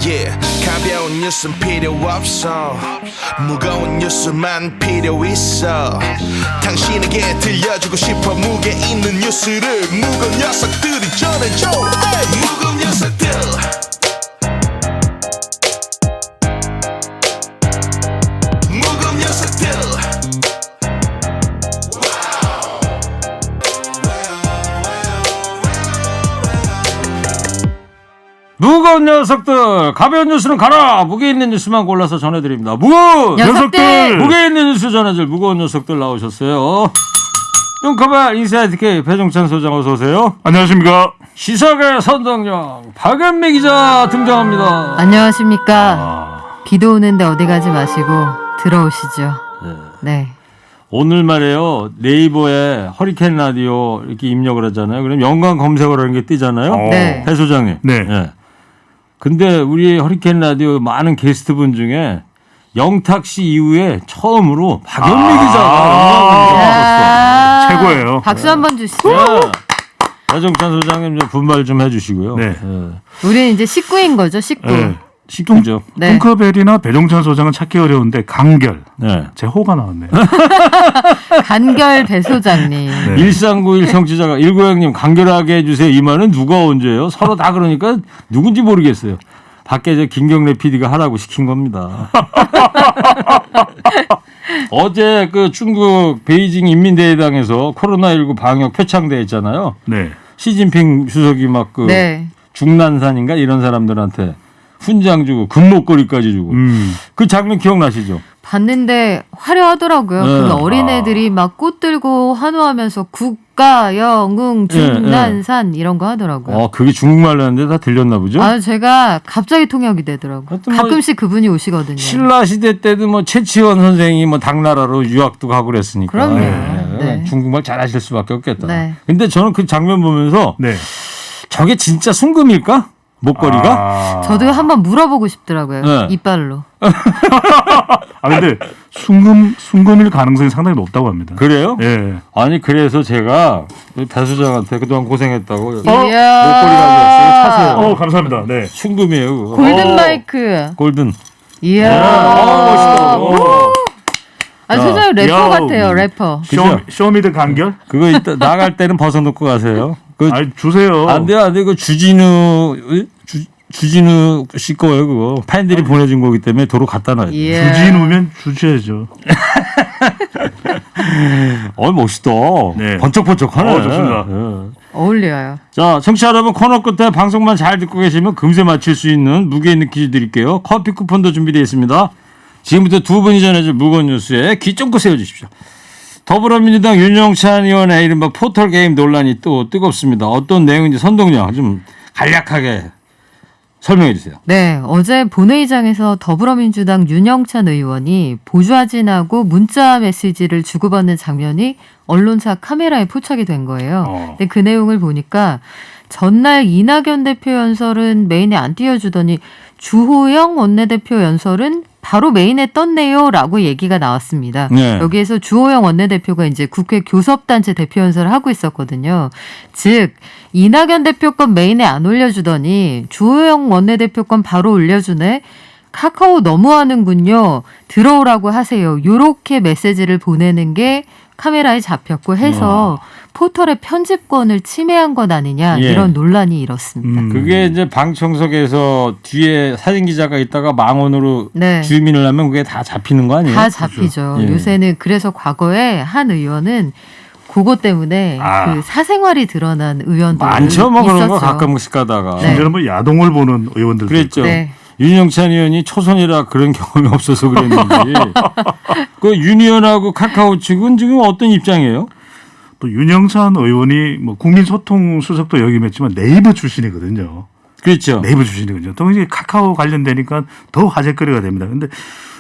Yeah, 가벼운 뉴스는 필요 없어. 무거운 뉴스만 필요 있어. 당신에게 들려주고 싶어. 무게 있는 뉴스를 무거운 녀석들이 전해줘. 무거운 녀석들. 무거운 녀석들. 무거운 녀석들, 가벼운 뉴스는 가라. 무게 있는 뉴스만 골라서 전해드립니다. 무거운 녀석들! 무게 있는 뉴스 전해줄 무거운 녀석들 나오셨어요. 뚱커벨 인사이트 K 배종찬 소장 어서 오세요. 안녕하십니까. 시사계 선동령 박연미 기자 등장합니다. 안녕하십니까. 비도 오는데 어디 가지 마시고 들어오시죠. 네. 오늘 말이에요. 네이버에 허리케인 라디오 이렇게 입력을 하잖아요. 그럼 연관 검색어라는 게 뜨잖아요. 네. 배 소장님. 네. 예. 근데 우리 허리케인 라디오 많은 게스트분 중에 영탁 씨 이후에 처음으로 박연미 기자가 야, 최고예요. 박수 한번 주시죠. 배종찬 소장님 좀 분발 좀 해주시고요. 네. 예. 우리는 이제 식구인 거죠, 식구. 네. 식구죠. 네. 뚱커벨이나 배종찬 소장은 찾기 어려운데 강결. 네. 제 호가 나왔네요. 간결 배 소장님. 네. 1391 청취자가 1구형님 간결하게 해주세요. 이 말은 누가 언제예요? 서로 다 그러니까 누군지 모르겠어요. 밖에 저 김경래 PD가 하라고 시킨 겁니다. 어제 그 중국 베이징 인민대회당에서 코로나19 방역 표창대 했잖아요. 네. 시진핑 주석이 막 그 네. 중난산인가 이런 사람들한테 훈장 주고 금목걸이까지 주고 그 장면 기억나시죠? 봤는데 화려하더라고요. 네. 그 어린애들이 막 꽃 들고 환호하면서 국가, 영웅, 중난산 이런 거 하더라고요. 그게 중국말로 하는데 다 들렸나 보죠? 아, 제가 갑자기 통역이 되더라고요. 하여튼 뭐 가끔씩 그분이 오시거든요. 신라 시대 때도 뭐 최치원 선생이 뭐 당나라로 유학도 가고 그랬으니까. 그럼요. 네. 네. 중국말 잘하실 수밖에 없겠다. 네. 근데 저는 그 장면 보면서 네. 저게 진짜 순금일까? 목걸이가? 아, 저도 한번 물어보고 싶더라고요. 네. 이빨로. 근데 순금일 가능성이 상당히 높다고 합니다. 그래요? 예. 아니 그래서 제가 배 수장한테 그동안 고생했다고 이야. 목걸이 가져왔어요. 차세요. 감사합니다. 네. 순금이에요. 그거. 골든 마이크. 골든. 이야. 멋있다. 아, 소장님 래퍼 야우. 같아요. 래퍼. 그죠? 쇼미더 간결? 그거 이따 나갈 때는 벗어놓고 가세요. 그 아, 주세요. 안 돼요, 안 돼요. 그 주진우 씨 거예요, 그거. 팬들이 보내준 거기 때문에 도로 갖다 놔요. 예. 주진우면 주셔야죠. 멋있다. 네. 번쩍번쩍하네. 좋습니다. 예. 어울려요. 자, 청취자 여러분 코너 끝에 방송만 잘 듣고 계시면 금세 맞힐 수 있는 무게 있는 퀴즈 드릴게요. 커피 쿠폰도 준비되어 있습니다. 지금부터 두 분이 전해줄 무거운 뉴스에 귀 쫑긋 세워주십시오. 더불어민주당 윤영찬 의원의 이른바 포털게임 논란이 또 뜨겁습니다. 어떤 내용인지 선동량 좀 간략하게 설명해 주세요. 네, 어제 본회의장에서 더불어민주당 윤영찬 의원이 보좌진하고 문자 메시지를 주고받는 장면이 언론사 카메라에 포착이 된 거예요. 근데 그 내용을 보니까 전날 이낙연 대표 연설은 메인에 안 띄워주더니 주호영 원내대표 연설은 바로 메인에 떴네요라고 얘기가 나왔습니다. 네. 여기에서 주호영 원내대표가 이제 국회 교섭단체 대표 연설을 하고 있었거든요. 즉 이낙연 대표 건 메인에 안 올려주더니 주호영 원내대표 건 바로 올려주네. 카카오 너무하는군요. 들어오라고 하세요. 요렇게 메시지를 보내는 게 카메라에 잡혔고 해서 포털의 편집권을 침해한 것 아니냐 예. 이런 논란이 일었습니다. 그게 이제 방청석에서 뒤에 사진 기자가 있다가 망원으로 네. 주민을 하면 그게 다 잡히는 거 아니에요? 다 잡히죠. 예. 요새는 그래서 과거에 한 의원은 그것 때문에 그 사생활이 드러난 의원들 많죠, 뭐 그런 거 있었죠. 가끔씩 가다가. 네. 심지어는 뭐 야동을 보는 의원들도 그랬죠. 네. 윤영찬 의원이 초선이라 그런 경험이 없어서 그랬는지. 그 윤 의원하고 카카오 측은 지금 어떤 입장이에요? 또 윤영찬 의원이 뭐 국민소통 수석도 역임했지만 네이버 출신이거든요. 그렇죠. 네이버 출신이거든요. 또 이제 카카오 관련되니까 더 화제거리가 됩니다. 그런데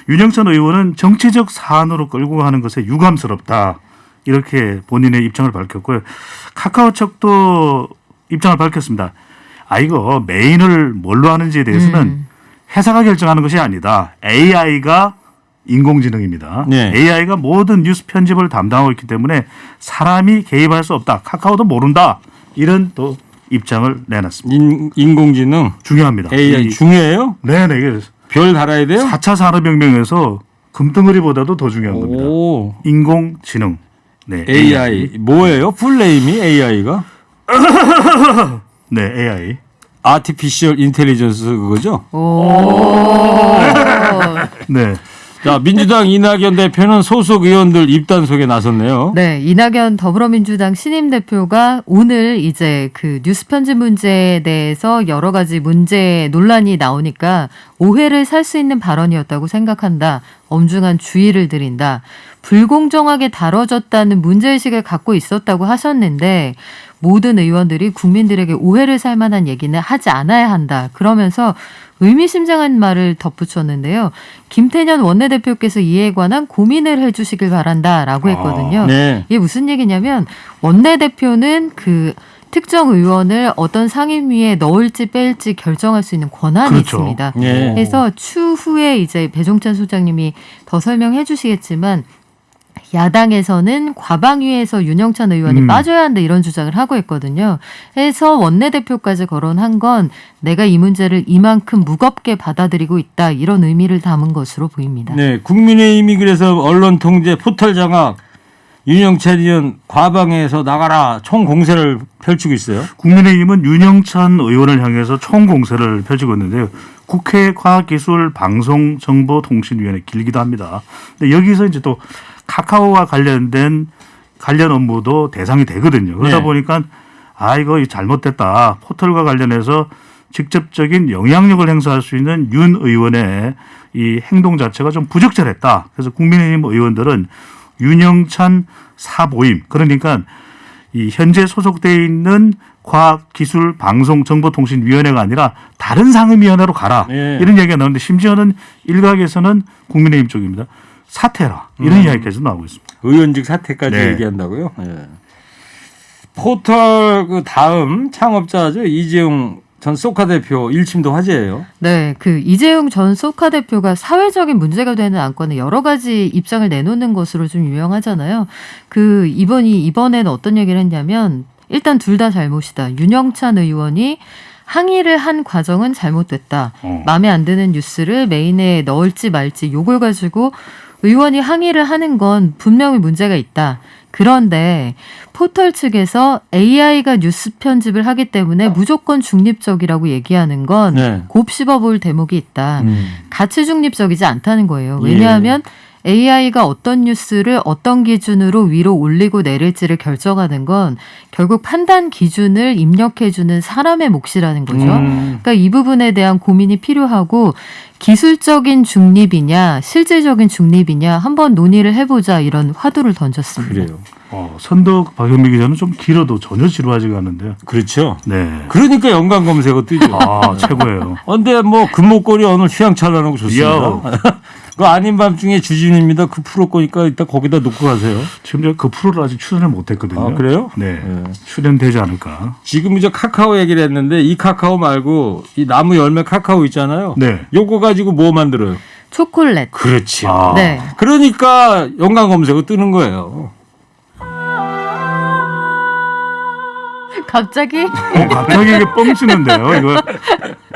윤영찬 의원은 정치적 사안으로 끌고 가는 것에 유감스럽다. 이렇게 본인의 입장을 밝혔고요. 카카오 측도 입장을 밝혔습니다. 이거 메인을 뭘로 하는지에 대해서는 회사가 결정하는 것이 아니다. AI가 인공지능입니다. 네. AI가 모든 뉴스 편집을 담당하고 있기 때문에 사람이 개입할 수 없다. 카카오도 모른다. 이런 또 입장을 내놨습니다. 인공지능 중요합니다. AI 중요해요? 네네. 이게 별 달아야 돼요? 4차 산업혁명에서 금덩어리보다도 더 중요한 겁니다. 오, 인공지능. 네, AI 뭐예요? 풀네임이 AI가? 네, AI. 아티피셜 인텔리전스 그거죠? 오. 네. 자, 민주당 이낙연 대표는 소속 의원들 입단속에 나섰네요. 네, 이낙연 더불어민주당 신임 대표가 오늘 이제 그 뉴스 편집 문제에 대해서 여러 가지 문제 논란이 나오니까 오해를 살 수 있는 발언이었다고 생각한다. 엄중한 주의를 드린다. 불공정하게 다뤄졌다는 문제의식을 갖고 있었다고 하셨는데 모든 의원들이 국민들에게 오해를 살 만한 얘기는 하지 않아야 한다. 그러면서 의미심장한 말을 덧붙였는데요. 김태년 원내대표께서 이에 관한 고민을 해주시길 바란다라고 했거든요. 네. 이게 무슨 얘기냐면 원내대표는 그 특정 의원을 어떤 상임위에 넣을지 뺄지 결정할 수 있는 권한이 그렇죠. 있습니다. 네. 그래서 추후에 이제 배종찬 소장님이 더 설명해 주시겠지만 야당에서는 과방위에서 윤영찬 의원이 빠져야 한다 이런 주장을 하고 있거든요. 해서 원내대표까지 거론한 건 내가 이 문제를 이만큼 무겁게 받아들이고 있다 이런 의미를 담은 것으로 보입니다. 네, 국민의힘이 그래서 언론 통제 포털 장악 윤영찬 의원 과방에서 나가라 총 공세를 펼치고 있어요. 국민의힘은 윤영찬 의원을 향해서 총공세를 펼치고 있는데요. 국회 과학기술방송정보통신위원회 길기도 합니다. 근데 여기서 이제 또 카카오와 관련된 관련 업무도 대상이 되거든요. 그러다 네. 보니까 이거 잘못됐다. 포털과 관련해서 직접적인 영향력을 행사할 수 있는 윤 의원의 이 행동 자체가 좀 부적절했다. 그래서 국민의힘 의원들은 윤영찬 사보임, 그러니까 이 현재 소속돼 있는 과학기술방송정보통신위원회가 아니라 다른 상임위원회로 가라. 네. 이런 얘기가 나오는데 심지어는 일각에서는 국민의힘 쪽입니다. 사퇴라. 이런 이야기까지 나오고 있습니다. 의원직 사퇴까지 네. 얘기한다고요? 예. 포털 그 다음 창업자죠. 이재용 전 소카 대표 일침도 화제예요. 네, 그 이재용 전 소카 대표가 사회적인 문제가 되는 안건에 여러 가지 입장을 내놓는 것으로 좀 유명하잖아요. 그 이번에는 어떤 얘기를 했냐면 일단 둘 다 잘못이다. 윤영찬 의원이 항의를 한 과정은 잘못됐다. 마음에 안 드는 뉴스를 메인에 넣을지 말지 요걸 가지고 의원이 항의를 하는 건 분명히 문제가 있다. 그런데 포털 측에서 AI가 뉴스 편집을 하기 때문에 무조건 중립적이라고 얘기하는 건 네. 곱씹어 볼 대목이 있다. 가치 중립적이지 않다는 거예요. 왜냐하면 AI가 어떤 뉴스를 어떤 기준으로 위로 올리고 내릴지를 결정하는 건 결국 판단 기준을 입력해주는 사람의 몫이라는 거죠. 그러니까 이 부분에 대한 고민이 필요하고 기술적인 중립이냐 실질적인 중립이냐 한번 논의를 해보자 이런 화두를 던졌습니다. 그래요. 선덕 박현미 기자는 좀 길어도 전혀 지루하지가 않은데요. 그렇죠. 네. 그러니까 연관 검색어 뜨죠. 최고예요. 근데 뭐 금목걸이 오늘 휴양찬란하고 좋습니다. 그 아닌 밤중에 주진입니다. 그 프로 거니까 이따 거기다 놓고 가세요. 지금 제가 그 프로를 아직 출연을 못했거든요. 아, 그래요? 네. 네. 출연되지 않을까. 지금 이제 카카오 얘기를 했는데 이 카카오 말고 이 나무 열매 카카오 있잖아요. 네. 요거 가지고 뭐 만들어요? 초콜릿. 그렇지. 네. 그러니까 연관 검색어 뜨는 거예요. 갑자기? 갑자기 이게 뻥치는데요. 이거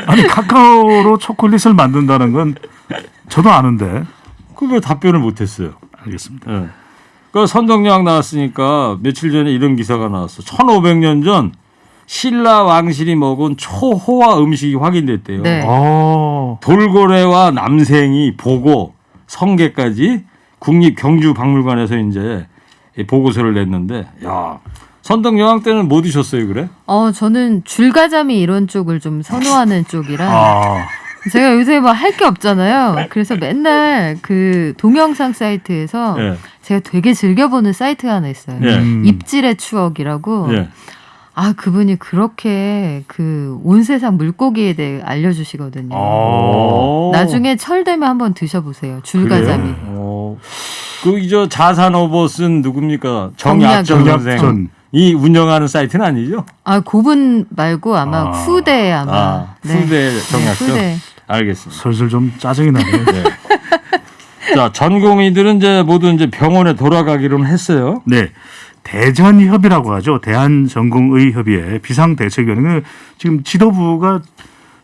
아니 카카오로 초콜릿을 만든다는 건 저도 아는데. 그왜 답변을 못했어요? 알겠습니다. 네. 그 선덕여왕 나왔으니까 며칠 전에 이런 기사가 나왔어. 1500년 전 신라 왕실이 먹은 초호화 음식이 확인됐대요. 네. 돌고래와 남생이 보고 성게까지 국립경주박물관에서 이제 보고서를 냈는데, 야 선덕여왕 때는 뭐 드셨어요, 그래? 저는 줄가자미 이런 쪽을 좀 선호하는 쪽이라 제가 요새 뭐 할 게 없잖아요. 그래서 맨날 그 동영상 사이트에서 네. 제가 되게 즐겨보는 사이트가 하나 있어요. 네. 입질의 추억이라고. 네. 그분이 그렇게 그 온 세상 물고기에 대해 알려주시거든요. 나중에 철되면 한번 드셔보세요. 줄가자미. 그 이저 자산오버스는 누굽니까? 정약전 선생. 정약전. 이 운영하는 사이트는 아니죠? 그분 말고 아마 후대 아마. 후대 정약전. 후대. 알겠습니다. 슬슬 좀 짜증이 나네요. 네. 자, 전공의들은 이제 모두 이제 병원에 돌아가기로는 했어요. 네. 대전협의라고 하죠. 대한전공의협의회 비상대책위원회. 지금 지도부가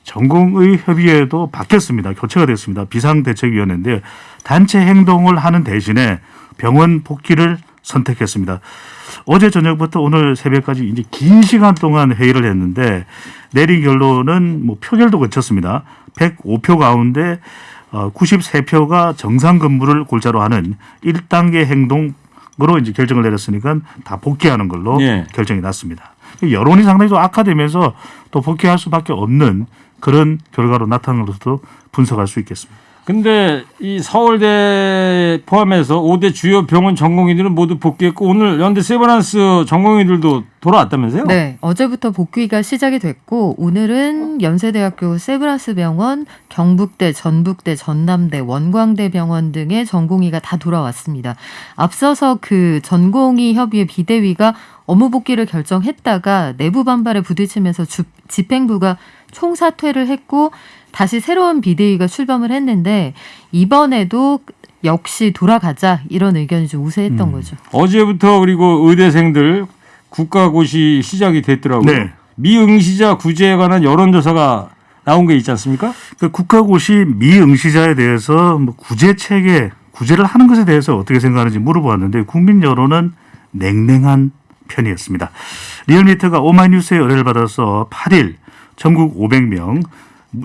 전공의협의회도 바뀌었습니다. 교체가 됐습니다. 비상대책위원회인데 단체 행동을 하는 대신에 병원 복귀를 선택했습니다. 어제 저녁부터 오늘 새벽까지 이제 긴 시간 동안 회의를 했는데 내린 결론은 뭐 표결도 거쳤습니다. 105표 가운데 93표가 정상 근무를 골자로 하는 1단계 행동으로 이제 결정을 내렸으니까 다 복귀하는 걸로 예. 결정이 났습니다. 여론이 상당히 좀 악화되면서 또 복귀할 수밖에 없는 그런 결과로 나타난 것으로 분석할 수 있겠습니다. 근데 이 서울대 포함해서 5대 주요 병원 전공의들은 모두 복귀했고 오늘 연대 세브란스 전공의들도 돌아왔다면서요? 네, 어제부터 복귀가 시작이 됐고 오늘은 연세대학교 세브란스 병원, 경북대, 전북대, 전남대, 원광대 병원 등의 전공의가 다 돌아왔습니다. 앞서서 그 전공의 협의회 비대위가 업무 복귀를 결정했다가 내부 반발에 부딪히면서 집행부가 총사퇴를 했고 다시 새로운 비대위가 출범을 했는데 이번에도 역시 돌아가자 이런 의견이 좀 우세했던 거죠. 어제부터 그리고 의대생들 국가고시 시작이 됐더라고요. 네. 미응시자 구제에 관한 여론조사가 나온 게 있지 않습니까? 그 국가고시 미응시자에 대해서 뭐 구제 체계, 구제를 하는 것에 대해서 어떻게 생각하는지 물어보았는데 국민 여론은 냉랭한 편이었습니다. 리얼미터가 오마이뉴스의 의뢰를 받아서 8일 전국 500명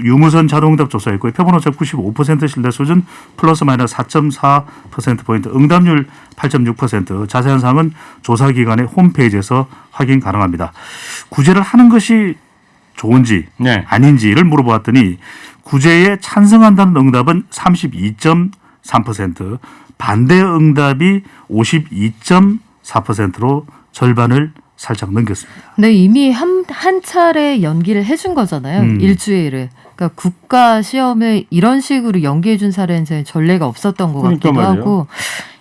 유무선 자동응답 조사했고요. 표본오차 95% 신뢰 수준 플러스 마이너스 4.4%포인트 응답률 8.6% 자세한 사항은 조사기관의 홈페이지에서 확인 가능합니다. 구제를 하는 것이 좋은지 네. 아닌지를 물어보았더니 구제에 찬성한다는 응답은 32.3%, 반대 응답이 52.4%로 절반을 살짝 넘겼습니다. 네, 이미 한 차례 연기를 해준 거잖아요. 일주일을. 그러니까 국가 시험을 이런 식으로 연기해 준 사례는 제 전례가 없었던 것 그러니까 같기도 말이에요. 하고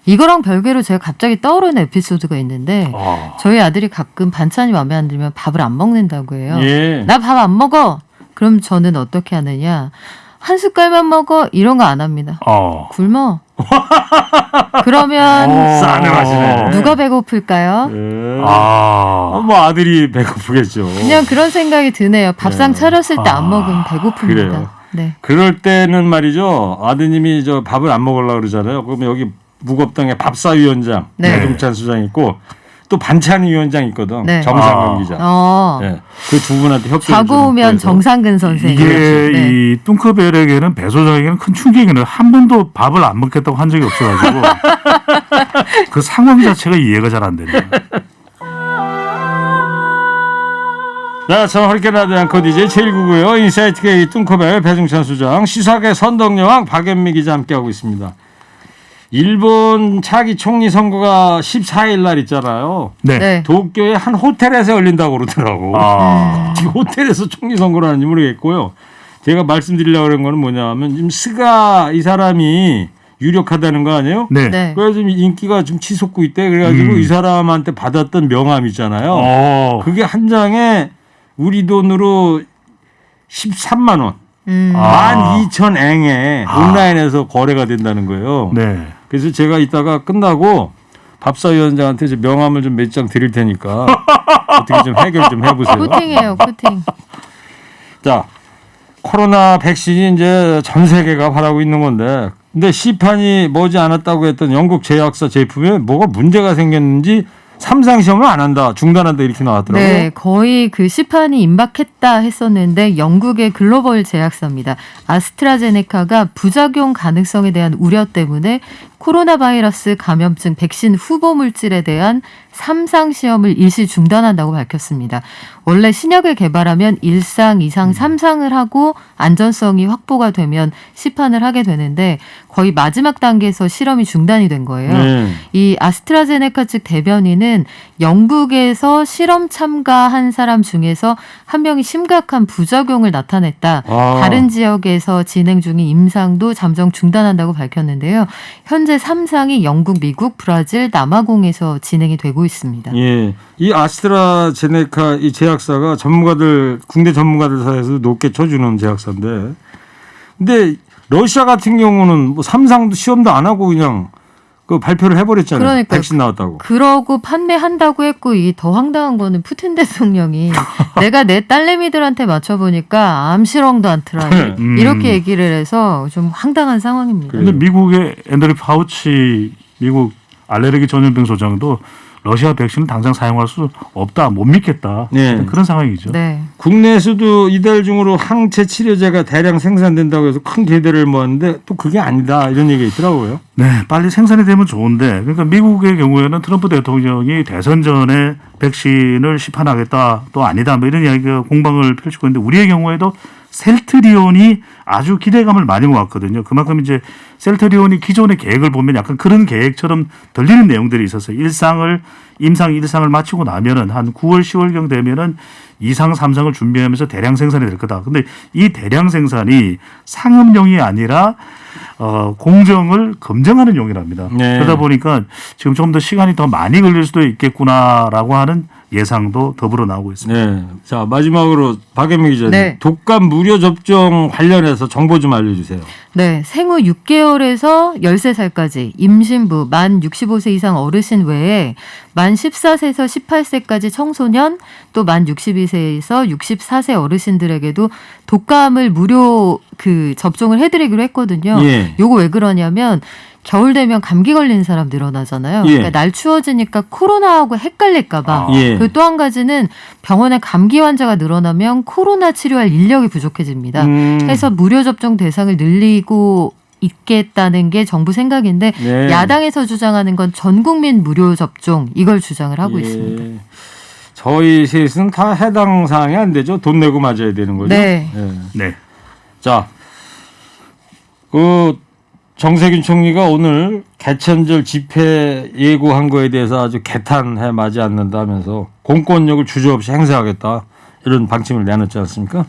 이거랑 별개로 제가 갑자기 떠오르는 에피소드가 있는데 저희 아들이 가끔 반찬이 마음에 안 들면 밥을 안 먹는다고 해요. 예. 나 밥 안 먹어. 그럼 저는 어떻게 하느냐. 한 숟갈만 먹어. 이런 거 안 합니다. 굶어. 그러면 싸늘하시네. 누가 배고플까요? 뭐 아들이 배고프겠죠. 그냥 그런 생각이 드네요. 밥상 차렸을 때 안 먹으면 배고픕니다. 그래요. 네. 그럴 때는 말이죠. 아드님이 저 밥을 안 먹으려고 그러잖아요. 그러면 여기 무겁당에 밥사위원장 네. 배종찬 수장 있고 또 반찬위원장 있거든. 네. 정상근 기자. 네. 그 두 분한테 협조를 자고 오면 해서. 정상근 선생님. 이게 네. 이 뚱커벨에게는 배 소장에게는 큰 충격이네요. 한 번도 밥을 안 먹겠다고 한 적이 없어가지고 그 상황 자체가 이해가 잘 안 되네요. 자, 저는 허리케인 라디오 앵커 DJ 제199고요. 인사이트K 뚱커벨 배종찬 수장, 시사계 선덕여왕 박연미 기자 함께하고 있습니다. 일본 차기 총리 선거가 14일 날 있잖아요. 네. 네. 도쿄의 한 호텔에서 열린다고 그러더라고. 지금 호텔에서 총리 선거를 하는지 모르겠고요. 제가 말씀드리려고 그런 거는 뭐냐면 지금 스가 이 사람이 유력하다는 거 아니에요? 네. 네. 그래서 좀 인기가 좀 치솟고 있대. 그래가지고 이 사람한테 받았던 명함 있잖아요. 그게 한 장에 우리 돈으로 13만 원. 12,000앵에 온라인에서 거래가 된다는 거예요. 네. 그래서 제가 이따가 끝나고 밥사위원장한테 이제 명함을 좀 몇 장 드릴 테니까 어떻게 좀 해결 좀 해보세요. 코팅해요, 코팅. 자, 코로나 백신이 이제 전 세계가 바라고 있는 건데, 근데 시판이 머지 않았다고 했던 영국 제약사 제품에 뭐가 문제가 생겼는지 3상 시험을 안 한다, 중단한다 이렇게 나왔더라고요. 네, 거의 그 시판이 임박했다 했었는데 영국의 글로벌 제약사입니다. 아스트라제네카가 부작용 가능성에 대한 우려 때문에 코로나 바이러스 감염증 백신 후보 물질에 대한 3상 시험을 일시 중단한다고 밝혔습니다. 원래 신약을 개발하면 1상, 2상, 3상을 하고 안전성이 확보가 되면 시판을 하게 되는데 거의 마지막 단계에서 실험이 중단이 된 거예요. 네. 이 아스트라제네카 측 대변인은 영국에서 실험 참가한 사람 중에서 한 명이 심각한 부작용을 나타냈다. 다른 지역에서 진행 중인 임상도 잠정 중단한다고 밝혔는데요. 현재 3상이 영국, 미국, 브라질, 남아공에서 진행이 되고 있습니다. 예, 이 아스트라제네카 이 제약사가 전문가들 국내 전문가들 사이에서 높게 쳐주는 제약사인데, 근데 러시아 같은 경우는 뭐 3상도 시험도 안 하고 그냥 그 발표를 해버렸잖아요. 그러니까요. 백신 나왔다고. 그러고 판매한다고 했고 이 더 황당한 거는 푸틴 대통령이 내가 내 딸내미들한테 맞춰보니까 암시렁도 않더라. 이렇게 얘기를 해서 좀 황당한 상황입니다. 근데 미국의 앤드류 파우치 미국 알레르기 전염병 소장도 러시아 백신을 당장 사용할 수 없다, 못 믿겠다. 네. 그런 상황이죠. 네. 국내에서도 이달 중으로 항체 치료제가 대량 생산된다고 해서 큰 기대를 모았는데 또 그게 아니다 이런 얘기가 있더라고요. 네, 빨리 생산이 되면 좋은데, 그러니까 미국의 경우에는 트럼프 대통령이 대선 전에 백신을 시판하겠다, 또 아니다, 뭐 이런 이야기가 공방을 펼치고 있는데, 우리의 경우에도 셀트리온이 아주 기대감을 많이 모았거든요. 그만큼 이제 셀트리온이 기존의 계획을 보면 약간 그런 계획처럼 들리는 내용들이 있어서 임상 1상을 마치고 나면은 한 9월, 10월경 되면은 2상, 3상을 준비하면서 대량 생산이 될 거다. 근데 이 대량 생산이 상업용이 아니라 공정을 검증하는 용이랍니다. 네. 그러다 보니까 지금 좀 더 시간이 더 많이 걸릴 수도 있겠구나라고 하는 예상도 더불어 나오고 있습니다. 네. 자 마지막으로 박연미 기자님 네. 독감 무료 접종 관련해서 정보 좀 알려주세요. 네, 생후 6개월에서 13살까지 임신부, 만 65세 이상 어르신 외에 만 14세에서 18세까지 청소년, 또 만 62세에서 64세 어르신들에게도 독감을 무료 접종을 해드리기로 했거든요. 예. 요거 왜 그러냐면 겨울 되면 감기 걸리는 사람 늘어나잖아요. 예. 그러니까 날 추워지니까 코로나하고 헷갈릴까봐. 예. 그리고 또 한 가지는 병원에 감기 환자가 늘어나면 코로나 치료할 인력이 부족해집니다. 해서 무료 접종 대상을 늘리고 있겠다는 게 정부 생각인데 네. 야당에서 주장하는 건 전 국민 무료 접종 이걸 주장을 하고 예. 있습니다. 저희 셋은 다 해당 사항이 안 되죠. 돈 내고 맞아야 되는 거죠. 네. 예. 네. 자, 정세균 총리가 오늘 개천절 집회 예고한 거에 대해서 아주 개탄해 마지 않는다면서 공권력을 주저없이 행사하겠다 이런 방침을 내놨지 않습니까?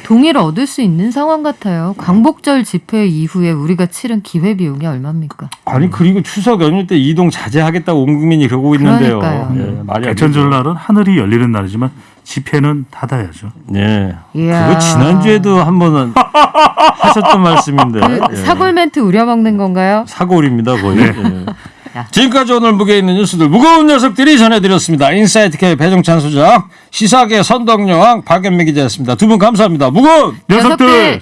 동의를 얻을 수 있는 상황 같아요. 광복절 집회 이후에 우리가 치른 기회비용이 얼마입니까? 아니 그리고 추석 연휴 때 이동 자제하겠다고 온 국민이 그러고 있는데요. 그러니까요. 예, 말이 안 개천절 되죠. 날은 하늘이 열리는 날이지만 집회는 닫아야죠. 네. 이야. 그거 지난주에도 한 번은 하셨던 말씀인데. 예. 사골 멘트 우려먹는 건가요? 사골입니다 거의. 네. 예. 지금까지 오늘 무게 있는 뉴스들 무거운 녀석들이 전해드렸습니다. 인사이트 K 배종찬 소장, 시사계 선덕여왕 박연미 기자였습니다. 두 분 감사합니다. 무거운 녀석들!